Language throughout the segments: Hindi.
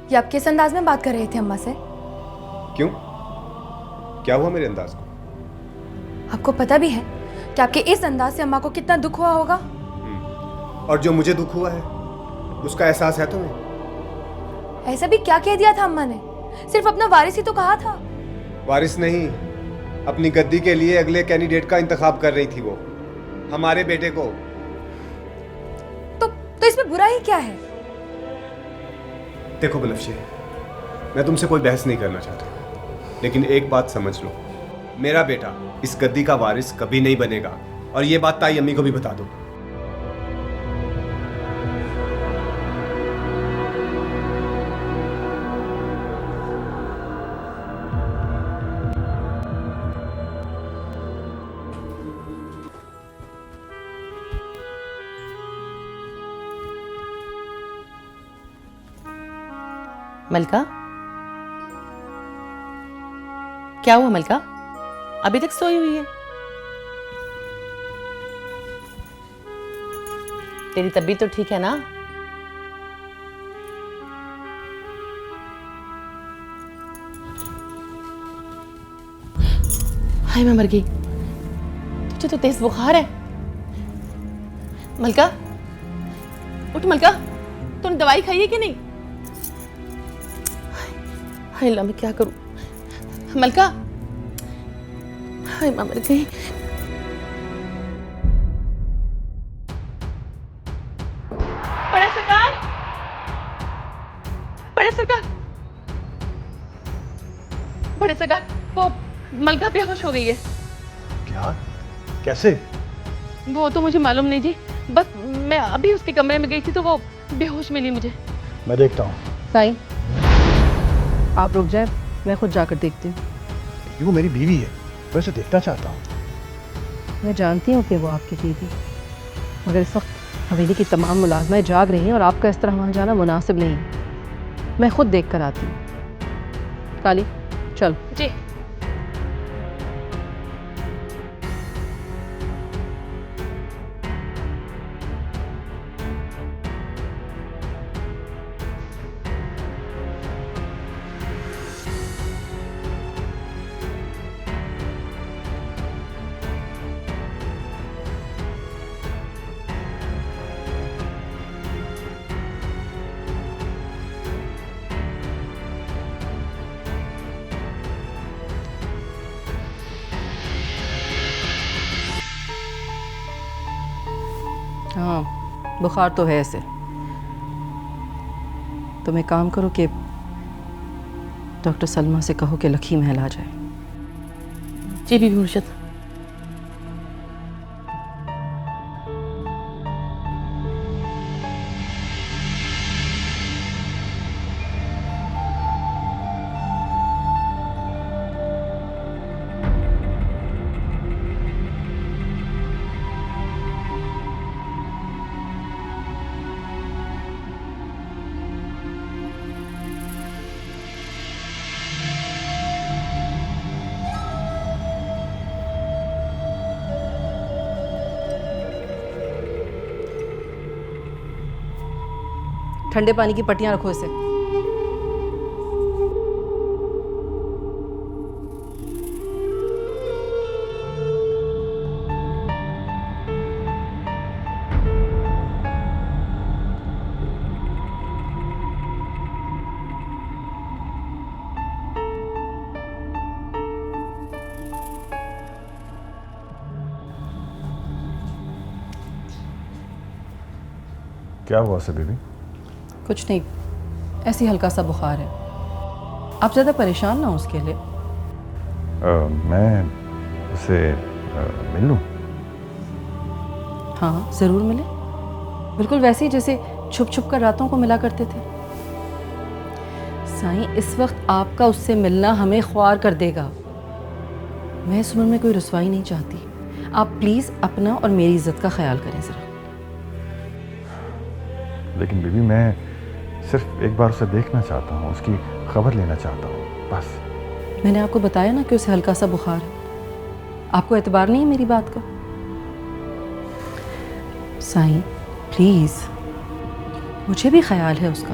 ये आप किस अंदाज में बात कर रहे थे अम्मा से? क्यों, क्या हुआ मेरे अंदाज को? आपको पता भी है कि आपके इस अंदाज से अम्मा को कितना दुख हुआ होगा? और जो मुझे दुख हुआ है उसका एहसास है तुम्हें? ऐसा भी क्या कह दिया था अम्मा ने? सिर्फ अपना वारिस ही तो कहा था। वारिस नहीं, अपनी गद्दी के लिए अगले कैंडिडेट का इंतखाब कर रही थी वो, हमारे बेटे को। तो इसमें बुरा ही क्या है? देखो बनफ्शे, मैं तुमसे कोई बहस नहीं करना चाहता, लेकिन एक बात समझ लो, मेरा बेटा इस गद्दी का वारिस कभी नहीं बनेगा, और ये बात ताई अम्मी को भी बता दो। मलका, क्या हुआ मलका? अभी तक सोई हुई है? तेरी तबीयत तो ठीक है ना? हाय मैं मर गई, तुझे तो तेज बुखार है। मलका उठ, मलका तूने दवाई खाई है कि नहीं? हाय अल्लाह, मैं क्या करूं? मलका, हाय मैं मर गई। बड़े सरकार, बड़े सरकार, बड़े सरकार, वो मलका बेहोश हो गई है। क्या? कैसे? वो तो मुझे मालूम नहीं जी, बस मैं अभी उसके कमरे में गई थी तो वो बेहोश मिली मुझे। मैं देखता हूँ। साईं, आप रुक जाए, मैं खुद जाकर देखती हूँ। ये वो मेरी बीवी है, मैं उसे देखना चाहता हूँ। मैं जानती हूँ कि वो आपकी बीवी, मगर इस वक्त हवेली की तमाम मुलाजमाएं जाग रही हैं और आपका इस तरह वहाँ जाना मुनासिब नहीं है। मैं खुद देख कर आती हूँ। काली चल। जी। हाँ, बुखार तो है ऐसे। तुम एक काम करो कि डॉक्टर सलमा से कहो कि लखी महल आ जाए। जी बीबी मुर्शद। ठंडे पानी की पट्टियाँ रखो इसे। क्या हुआ से बीवी? कुछ नहीं, ऐसी हल्का सा बुखार है। आप ज़्यादा परेशान ना हो उसके लिए। मैं उसे मिल लूँ? हाँ ज़रूर मिले, बिल्कुल वैसे ही जैसे छुप छुप कर रातों को मिला करते थे। साईं, इस वक्त आपका उससे मिलना हमें ख्वार कर देगा। मैं इस उम्र में कोई रुसवाई नहीं चाहती। आप प्लीज़ अपना और मेरी इज्जत का ख्याल करें ज़रा। लेकिन बीवी, मैं सिर्फ एक बार उसे देखना चाहता हूँ, उसकी खबर लेना चाहता हूँ, बस। मैंने आपको बताया ना कि उसे हल्का सा बुखार है। आपको एतबार नहीं है मेरी बात का? साईं प्लीज़, मुझे भी ख्याल है उसका,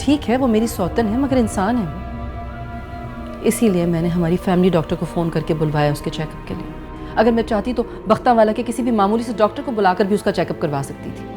ठीक है, वो मेरी सौतन है, मगर इंसान है वो। इसीलिए मैंने हमारी फैमिली डॉक्टर को फ़ोन करके बुलवाया उसके चेकअप के लिए। अगर मैं चाहती तो बख्तावाला के किसी भी मामूली से डॉक्टर को बुलाकर भी उसका चेकअप करवा सकती थी।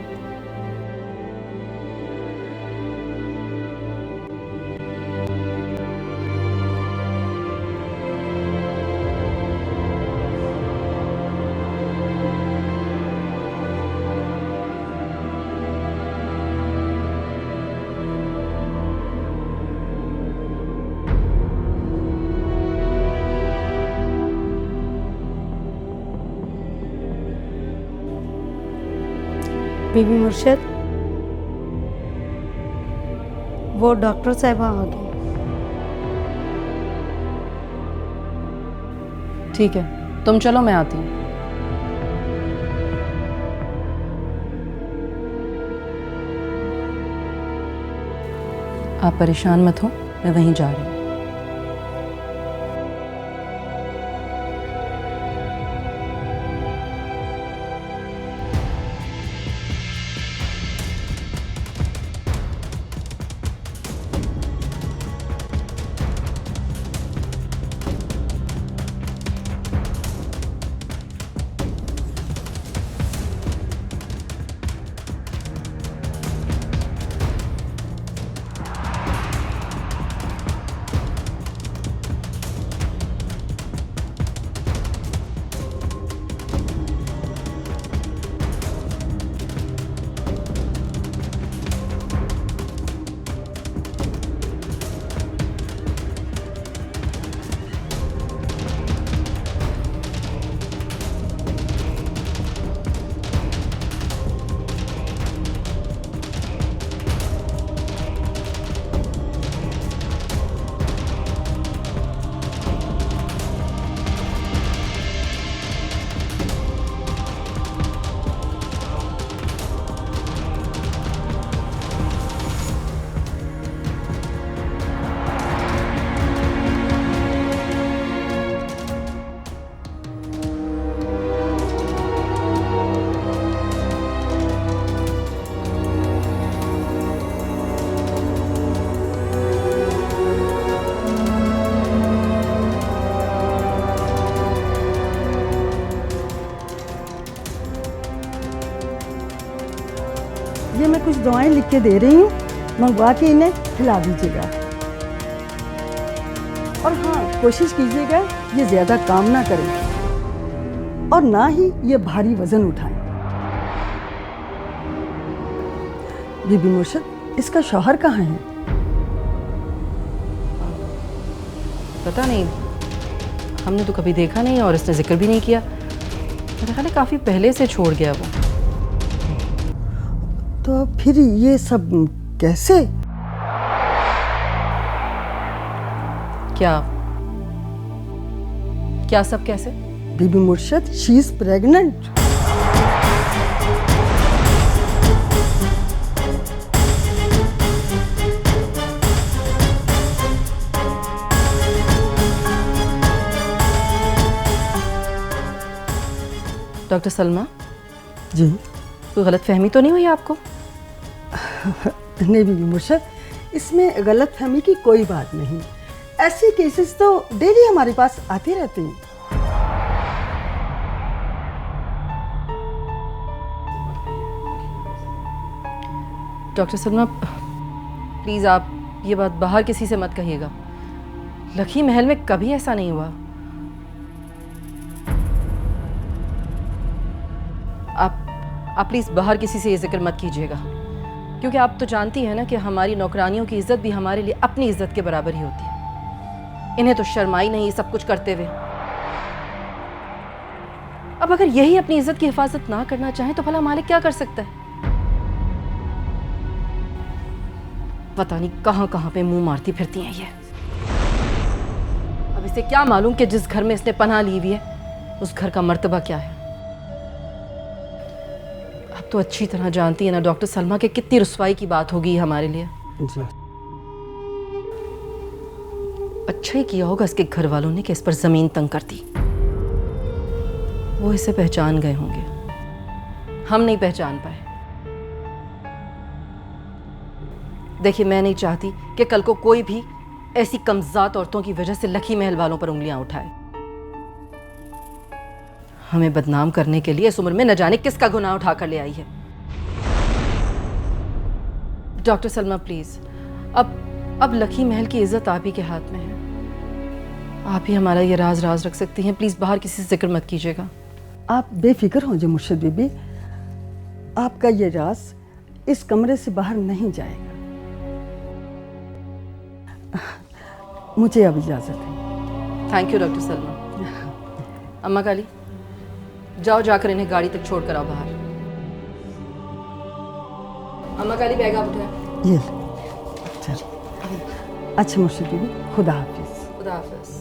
बीबी मुर्शद, वो डॉक्टर साहबा आ गई। ठीक है, तुम चलो, मैं आती हूँ। आप परेशान मत हो, मैं वहीं जा रही हूँ। ये मैं कुछ दवाएं लिख के दे रही हूँ, मंगवा के इन्हें खिला दीजिएगा। और हाँ, कोशिश कीजिएगा ये ज़्यादा काम ना करें और ना ही ये भारी वजन उठाएं। बीबी मुर्शद, इसका शौहर कहाँ है? पता नहीं, हमने तो कभी देखा नहीं और इसने जिक्र भी नहीं किया। मेरे ख्याल है काफ़ी पहले से छोड़ गया वो। तो फिर ये सब कैसे? क्या सब कैसे? Bibi Murshad, she is pregnant. Doctor Salma ji? कोई गलत फहमी तो नहीं हुई आपको? नहीं बीबी मुर्शद, इसमें गलत फहमी की कोई बात नहीं। ऐसे केसेस तो डेली हमारे पास आते रहते हैं। डॉक्टर सलमा, प्लीज़ आप ये बात बाहर किसी से मत कहिएगा। लखी महल में कभी ऐसा नहीं हुआ। आप प्लीज़ बाहर किसी से ये जिक्र मत कीजिएगा, क्योंकि आप तो जानती हैं ना कि हमारी नौकरानियों की इज्जत भी हमारे लिए अपनी इज्जत के बराबर ही होती है। इन्हें तो शर्माई नहीं सब कुछ करते हुए। अब अगर यही अपनी इज्जत की हिफाजत ना करना चाहें तो भला मालिक क्या कर सकता है? पता नहीं कहां कहां पे मुंह मारती फिरती हैं ये। अब इसे क्या मालूम कि जिस घर में इसने पनाह ली हुई है उस घर का मर्तबा क्या है। अब तो अच्छी तरह जानती है ना डॉक्टर सलमा के कितनी रुसवाई की बात होगी हमारे लिए। जी। अच्छा ही किया होगा इसके घर वालों ने कि इस पर जमीन तंग कर दी। वो इसे पहचान गए होंगे, हम नहीं पहचान पाए। देखिए, मैं नहीं चाहती कि कल को कोई भी ऐसी कमज़ात औरतों की वजह से लखी महल वालों पर उंगलियां उठाए। हमें बदनाम करने के लिए इस उम्र में न जाने किसका गुनाह उठाकर ले आई है। डॉक्टर सलमा प्लीज, अब लखी महल की इज्जत आप ही के हाथ में है। आप ही हमारा ये राज रख सकती हैं। प्लीज बाहर किसी से जिक्र मत कीजिएगा। आप बेफिक्र हो जाए मुर्शिद बीबी, आपका ये राज इस कमरे से बाहर नहीं जाएगा। मुझे अब इजाज़त है। Thank you doctor Salma. अम्मा काली, जाओ जाकर इन्हें गाड़ी तक छोड़ कर आओ बाहर। अम्मा काली, बैग आप उठाए। ये लो। चल अच्छा मुर्शिद बीबी, खुदा हाफिज। खुदा हाफिज।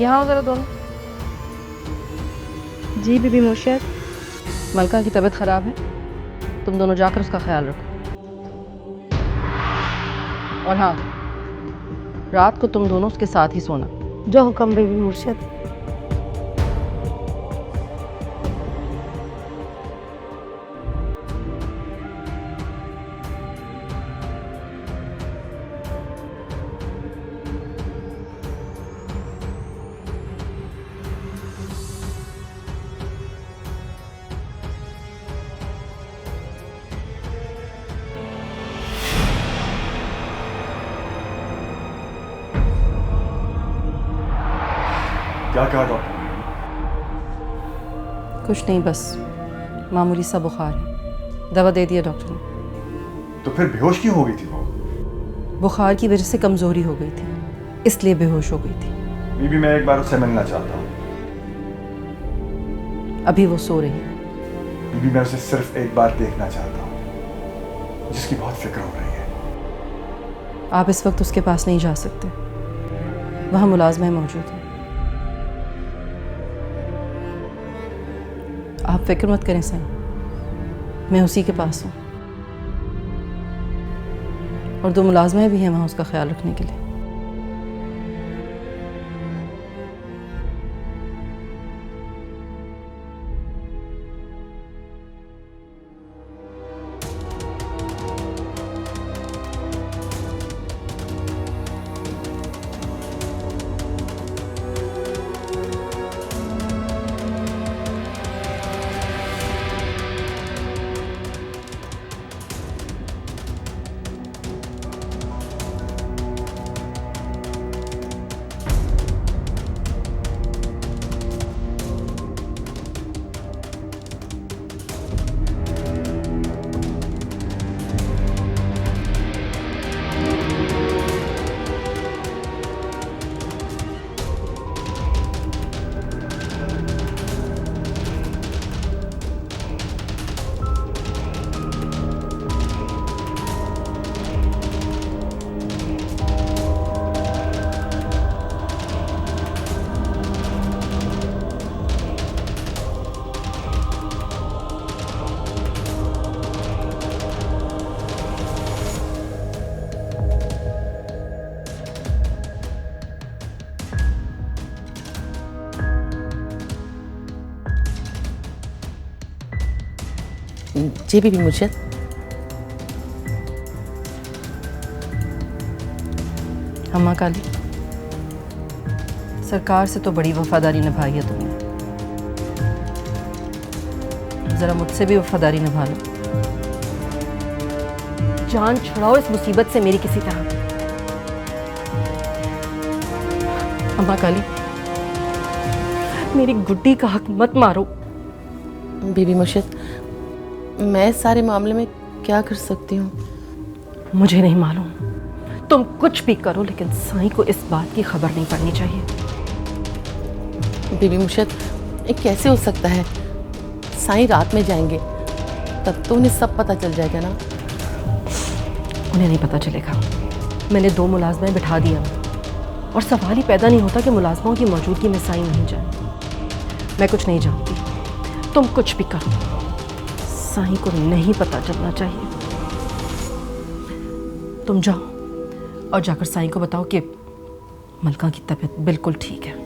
यहाँ हो जरा दोनों। जी बीबी मुर्शिद। मलका की तबीयत खराब है, तुम दोनों जाकर उसका ख्याल रखो। और हाँ, रात को तुम दोनों उसके साथ ही सोना। जो हुक्म बीबी मुर्शिद। क्या कहा डॉक्टर? कुछ नहीं, बस मामूली सा बुखार है। दवा दे दिया डॉक्टर ने। तो फिर बेहोश क्यों हो गई थी वो? बुखार की वजह से कमजोरी हो गई थी, इसलिए बेहोश हो गई थी। बीबी, मैं एक बार उससे मिलना चाहता हूँ। अभी वो सो रही है। बीबी, मैं उसे सिर्फ एक बार देखना चाहता हूँ, जिसकी बहुत फिक्र हो रही है। आप इस वक्त उसके पास नहीं जा सकते, वहाँ मुलाजमा मौजूद है। आप फिक्र मत करें सही, मैं उसी के पास हूँ और 2 मुलाजमें भी हैं वहाँ उसका ख्याल रखने के लिए। जी बीबी मुर्शिद। अम्मा काली, सरकार से तो बड़ी वफादारी निभाई है तुमने, जरा मुझसे भी वफादारी निभा लो। जान छुड़ाओ इस मुसीबत से मेरी किसी तरह। अम्मा काली, मेरी गुड्डी का हक मत मारो। बीबी मुर्शिद, मैं इस सारे मामले में क्या कर सकती हूँ? मुझे नहीं मालूम, तुम कुछ भी करो लेकिन साईं को इस बात की खबर नहीं पड़नी चाहिए। बीबी मुर्शिद, ये कैसे हो सकता है? साईं रात में जाएंगे, तब तो उन्हें सब पता चल जाएगा ना। उन्हें नहीं पता चलेगा। मैंने 2 मुलाजमें बिठा दिया और सवाल ही पैदा नहीं होता कि मुलाजमों की मौजूदगी में साईं नहीं जाए। मैं कुछ नहीं जानती, तुम कुछ भी करो, साईं को नहीं पता चलना चाहिए। तुम जाओ और जाकर साईं को बताओ कि मलका की तबीयत बिल्कुल ठीक है।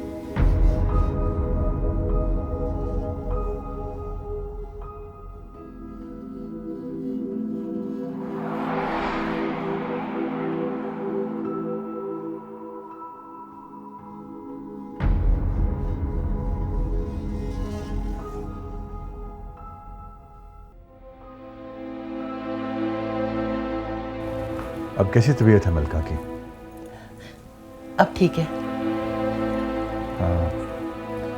अब कैसी तबीयत है मलका की? अब ठीक है।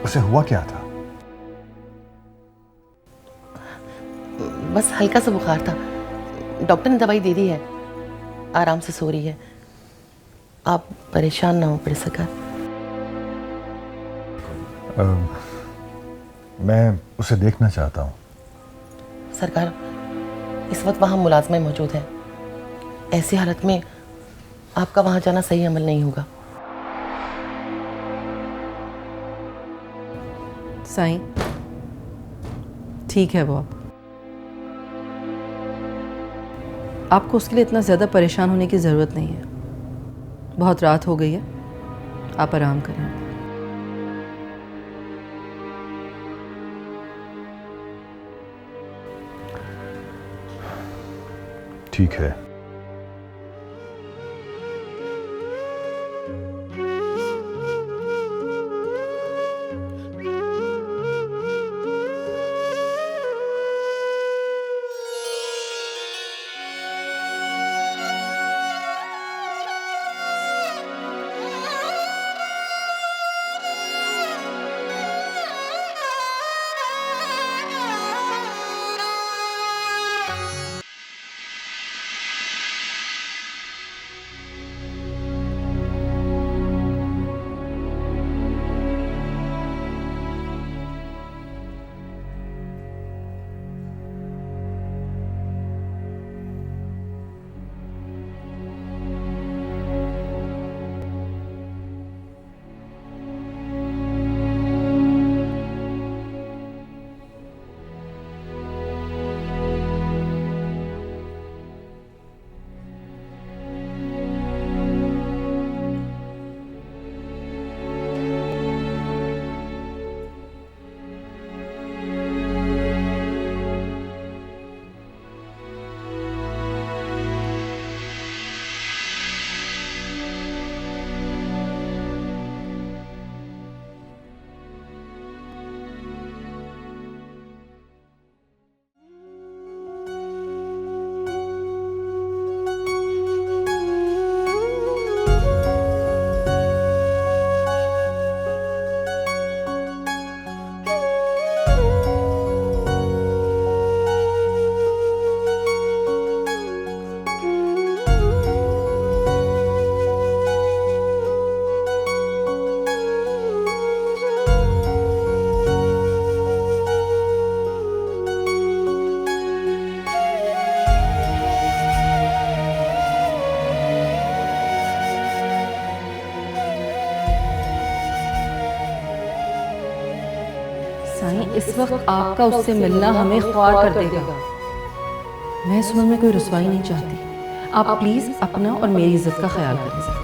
उसे हुआ क्या था? बस हल्का सा बुखार था, डॉक्टर ने दवाई दे दी है, आराम से सो रही है। आप परेशान ना हो पड़े सरकार। मैं उसे देखना चाहता हूँ। सरकार, इस वक्त वहाँ मुलाजमें मौजूद हैं। ऐसी हालत में आपका वहाँ जाना सही अमल नहीं होगा। साईं ठीक है वो, अब आपको उसके लिए इतना ज़्यादा परेशान होने की ज़रूरत नहीं है। बहुत रात हो गई है, आप आराम करें। ठीक है। साईं इस वक्त आपका उससे मिलना हमें ख्वार कर देगा। मैं इस उम्र में कोई रुसवाई नहीं चाहती। आप प्लीज अपना और मेरी इज्जत का ख्याल करें।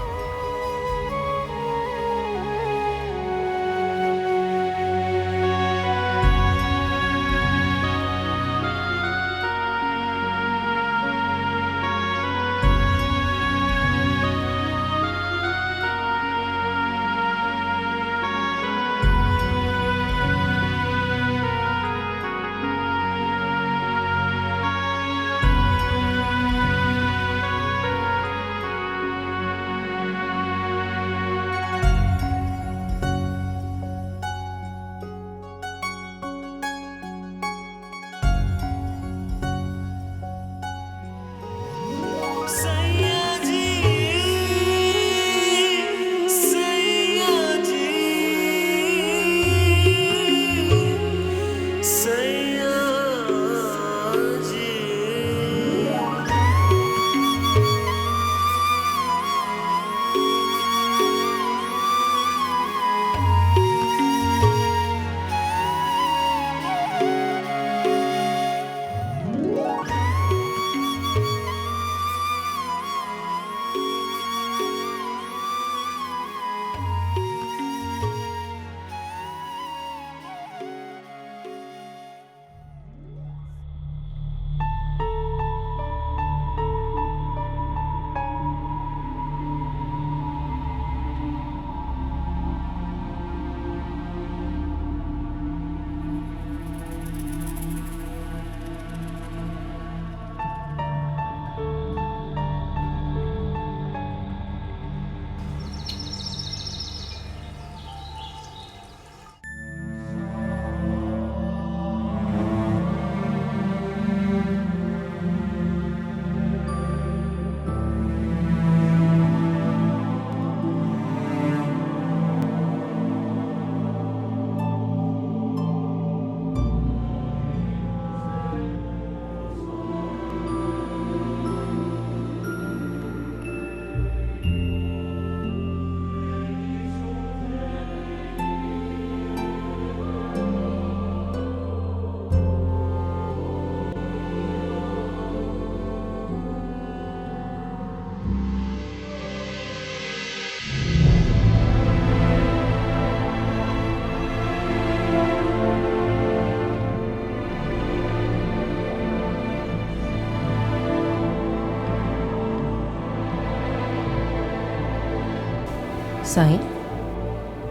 साईं,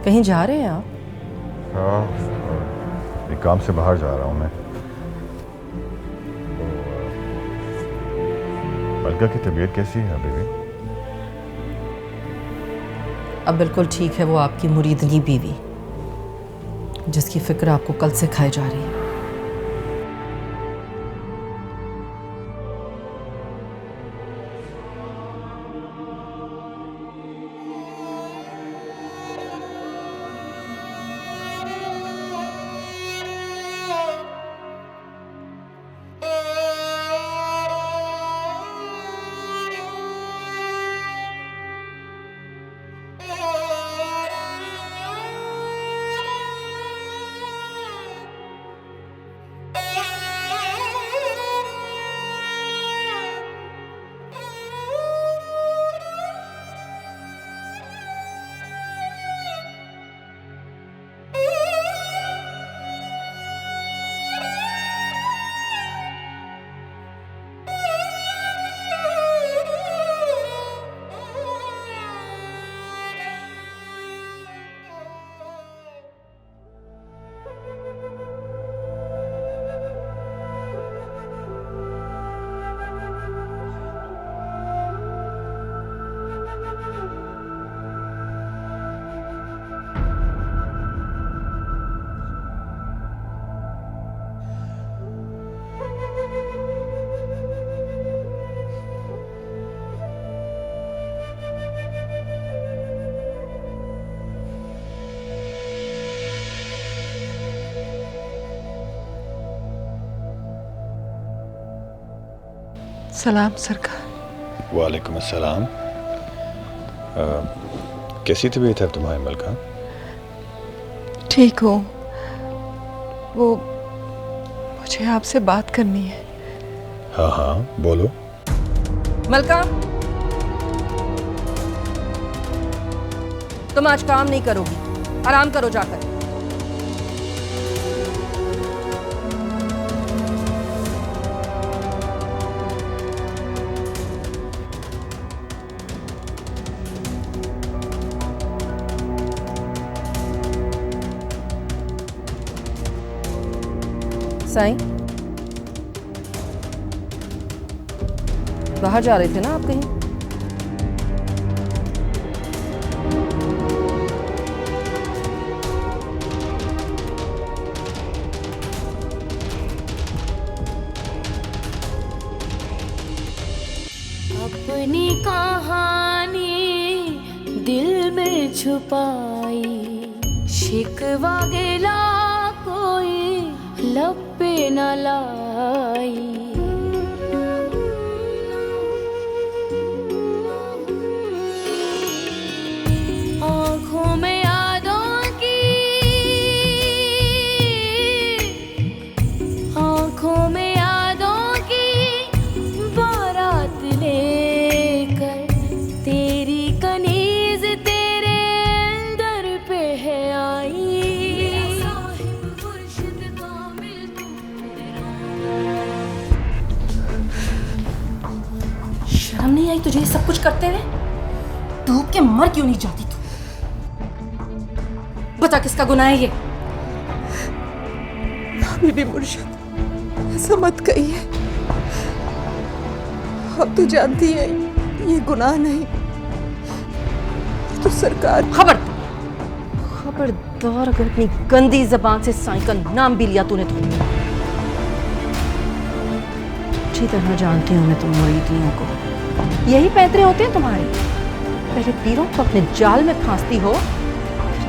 कहीं जा रहे हैं आप? हाँ, एक काम से बाहर जा रहा हूँ मैं। मलका की तबीयत कैसी है अभी भी? अब बिल्कुल ठीक है। वो आपकी मुरीदनी बीवी जिसकी फिक्र आपको कल से खाए जा रही है। सलाम सरकार। वालेकुम अस्सलाम। कैसी तबीयत है तुम्हारी मलका? ठीक हूँ। वो मुझे आपसे बात करनी है। हाँ हाँ बोलो। मलका, तुम आज काम नहीं करोगी, आराम करो जाकर। साईं, बाहर जा रहे थे ना आप कहीं? अपनी कहानी दिल में छुपाई, शिकवा गिला कोई लब पे न लाई। आँखों में यादों की, आँखों में यादों की बारात लेकर तेरी कनीज तेरे दर पे है आई। शर्म नहीं आई तुझे ये सब कुछ करते हुए? डूब के मर क्यों नहीं जाती तू? बता किसका गुनाह है ये? बीबी मुर्शिद, ऐसा मत कहिए। अब तो जानती है ये गुनाह नहीं, तो सरकार। खबरदार अगर अपनी गंदी जबान से साईं का नाम भी लिया तूने तो अच्छी तरह जानती हूँ मैं तुम मुरीदियों को। यही पैतरे होते हैं तुम्हारे। पहले पीरों को अपने जाल में फांसती हो,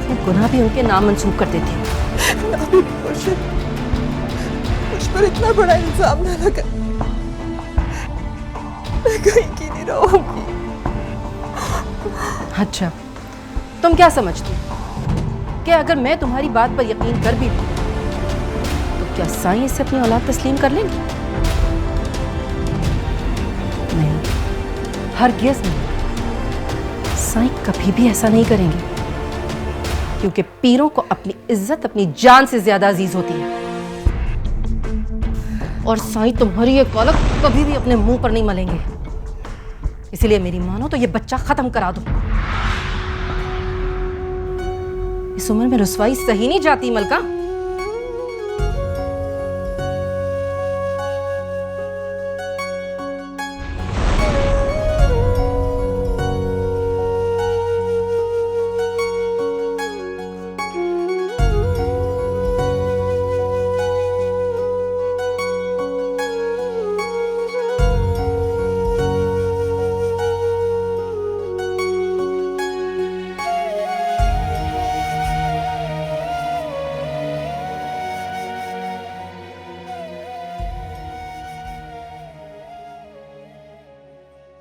फिर गुनाह भी उनके नाम मंसूब कर देती हो। ना बीबी मुर्शिद, मुझ पर इतना बड़ा इल्जाम ना लगा। मैं कहीं की नहीं रहूंगी। अच्छा, तुम क्या समझती हो कि अगर मैं तुम्हारी बात पर यकीन कर भी लूं तो क्या साईं इसे अपनी औलाद तस्लीम कर लेंगे? नहीं, हरगिज़ नहीं। साईं कभी भी ऐसा नहीं करेंगे, क्योंकि पीरों को अपनी इज्जत अपनी जान से ज्यादा अजीज होती है। और साईं तुम्हारी ये कौलक कभी भी अपने मुंह पर नहीं मलेंगे। इसलिए मेरी मानो तो ये बच्चा खत्म करा दो। इस उम्र में रुसवाई सही नहीं जाती मलका।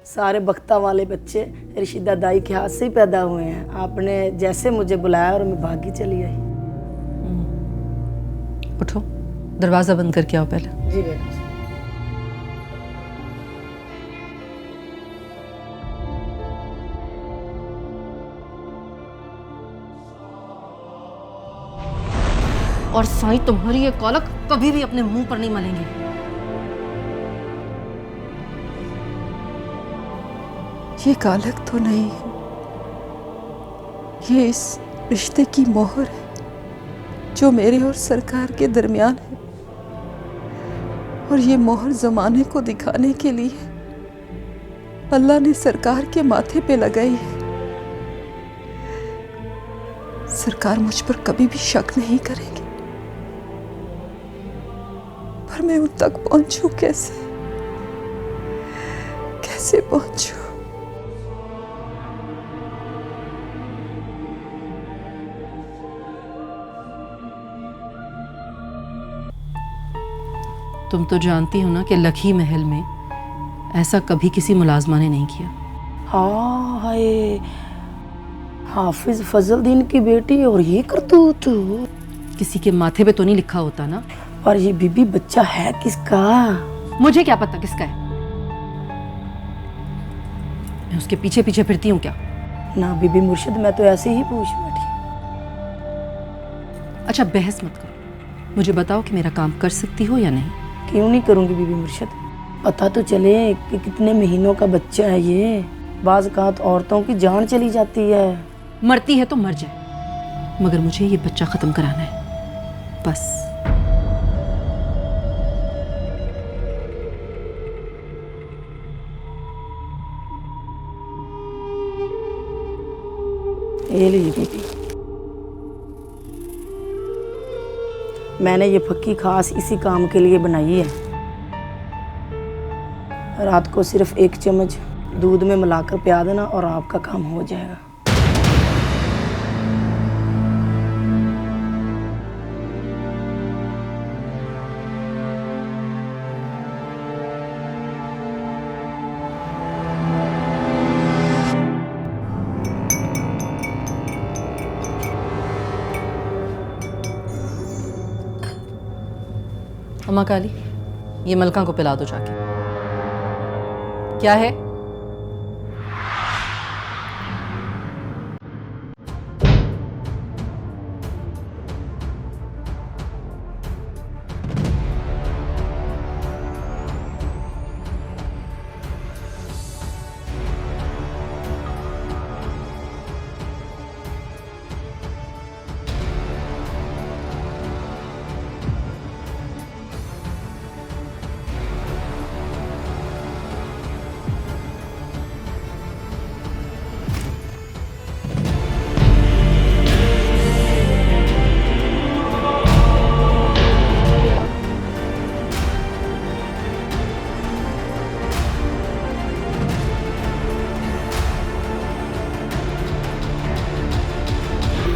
सारे बख्ता वाले बच्चे रिशिदा दाई के हाथ से ही पैदा हुए हैं। आपने जैसे मुझे बुलाया और मैं भागी चली आई। उठो, दरवाजा बंद करके आओ पहले। जी बेटा। और साईं तुम्हारी ये कौलक कभी भी अपने मुंह पर नहीं मलेंगे। ये कालक तो नहीं, ये इस रिश्ते की मोहर है जो मेरे और सरकार के दरमियान है। और ये मोहर जमाने को दिखाने के लिए अल्लाह ने सरकार के माथे पे लगाई है। सरकार मुझ पर कभी भी शक नहीं करेंगे, पर मैं उन तक पहुंचूं कैसे? कैसे पहुंचूं? तुम तो जानती हो ना कि लखी महल में ऐसा कभी किसी मुलाजमा ने नहीं किया। हाँ हाय, हाफिज फजलदीन की बेटी और ये करतूत। किसी के माथे पे तो नहीं लिखा होता ना। और ये बीबी बच्चा है किसका? मुझे क्या पता किसका है, मैं उसके पीछे पीछे फिरती हूँ क्या? ना बीबी मुर्शिद, मैं तो ऐसे ही पूछ बैठी। अच्छा बहस मत करो, मुझे बताओ कि मेरा काम कर सकती हो या नहीं। क्यों नहीं करूंगी बीबी मुर्शिद, पता तो चले कि कितने महीनों का बच्चा है ये। बाज कात औरतों की जान चली जाती है। मरती है तो मर जाए, मगर मुझे ये बच्चा खत्म कराना है बस। ये लीजिए बीबी, मैंने ये फक्की खास इसी काम के लिए बनाई है। रात को सिर्फ 1 चम्मच दूध में मिलाकर पिया देना और आपका काम हो जाएगा। अम्मा काली, ये मलका को पिला दो जाके। क्या है?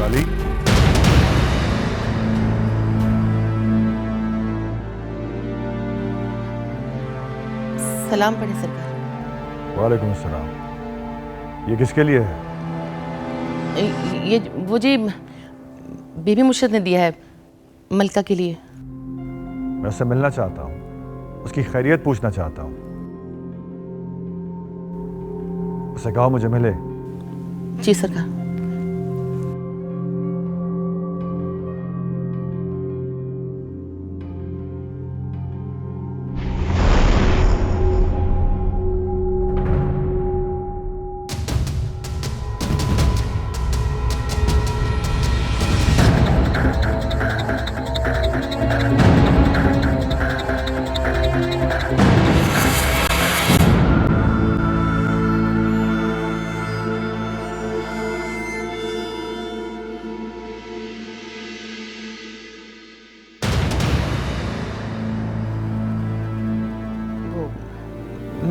काली, सलाम पढ़े सरकार। वालेकुम सलाम। ये किसके लिए है? ये वो जी बीबी मुर्शिद ने दिया है मलका के लिए। मैं उससे मिलना चाहता हूँ, उसकी खैरियत पूछना चाहता हूँ। उसे कहो मुझे मिले। जी सरकार।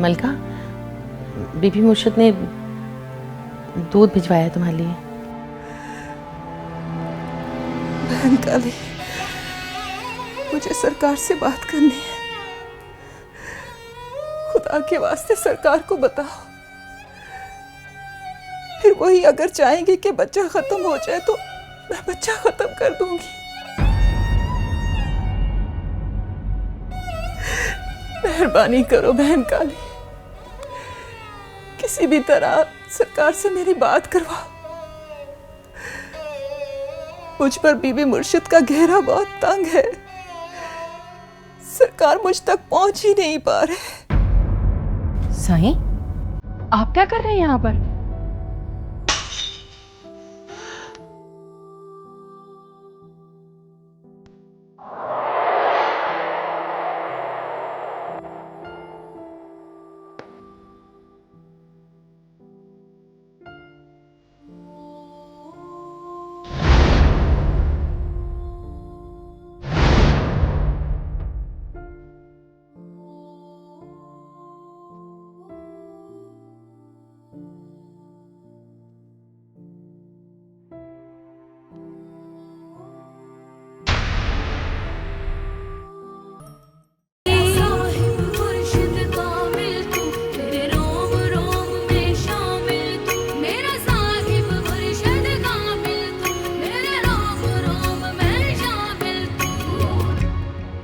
मलका, बीबी मुर्शिद ने दूध भिजवाया है तुम्हारे लिए। बहन काली, मुझे सरकार से बात करनी है। खुदा के वास्ते सरकार को बताओ, फिर वही अगर चाहेंगे कि बच्चा खत्म हो जाए तो मैं बच्चा खत्म कर दूंगी। मेहरबानी करो बहन काली, किसी भी तरह सरकार से मेरी बात करवाओ। मुझ पर बीबी मुर्शिद का घेरा बहुत तंग है, सरकार मुझ तक पहुंच ही नहीं पा रहे। साईं, आप क्या कर रहे हैं यहाँ पर?